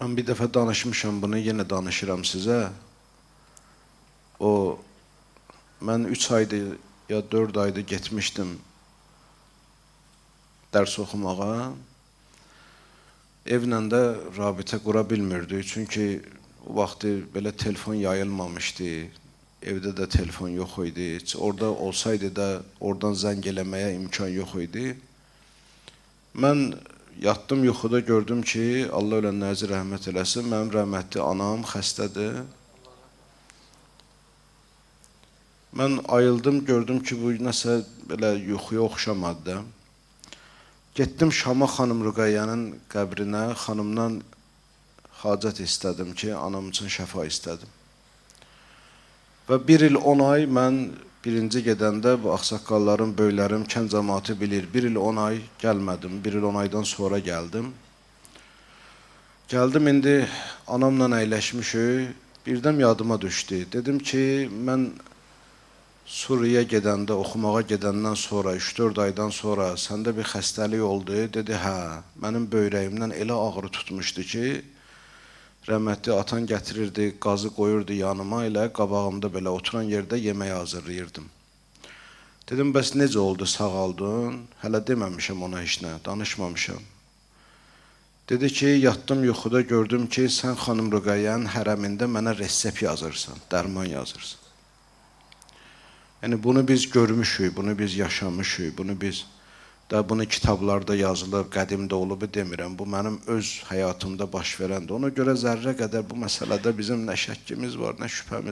Mən bir dəfə danışmışam bunu, yenə danışıram sizə. Mən 3 aydır ya 4 aydır getmişdim dərs oxumağa. Evlə də rabitə qura bilmirdik, çünki o vaxtı belə telefon yayılmamışdı, evdə də telefon yox idi. Orada olsaydı da oradan zəng eləməyə imkan yox idi. Mən yatdım yuxuda, gördüm ki, Allah ölənlərinizi rəhmət eləsin, mənim rəhmətli anam xəstədir. Mən ayıldım, gördüm ki, bu nəsə belə yuxuya oxşamadı da. Getdim Şama xanım Rüqəyyənin qəbrinə, xanımdan hacət istədim ki, anam üçün şəfa istədim. Və 1 il 10 ay mən birinci gedəndə bu ağsaqqallarım, böylərim, kənd cəmaatı bilir. 1 il 10 ay gəlmədim, 1 il 10 aydan sonra gəldim. Gəldim, indi anamla əyləşmişik, birdən yadıma düşdü. Dedim ki, mən Suriyə gedəndə, oxumağa gedəndən sonra, 3-4 aydan sonra səndə bir xəstəlik oldu. Dedi, hə, mənim böyrəyimdən elə ağrı tutmuşdu ki, rəhmətli atan gətirirdi, qazı qoyurdu yanıma, elə qabağımda belə oturan yerdə yemək hazırlayırdım. Dedim, bəs necə oldu, sağaldın? Hələ deməmişəm ona heç nə, danışmamışam. Dedi ki, yatdım yuxuda, gördüm ki, sən xanım Rüqəyyənin hərəmində mənə resept yazırsan, dərman yazırsan. Yəni, bunu biz görmüşük, bunu biz yaşamışıq, bunu kitablarda yazılıb, qədimdə olub demirəm. Bu mənim öz həyatımda baş verəndir. Ona görə zərrə qədər bu məsələdə bizim nə şəkkimiz var, nə şübhəmiz var.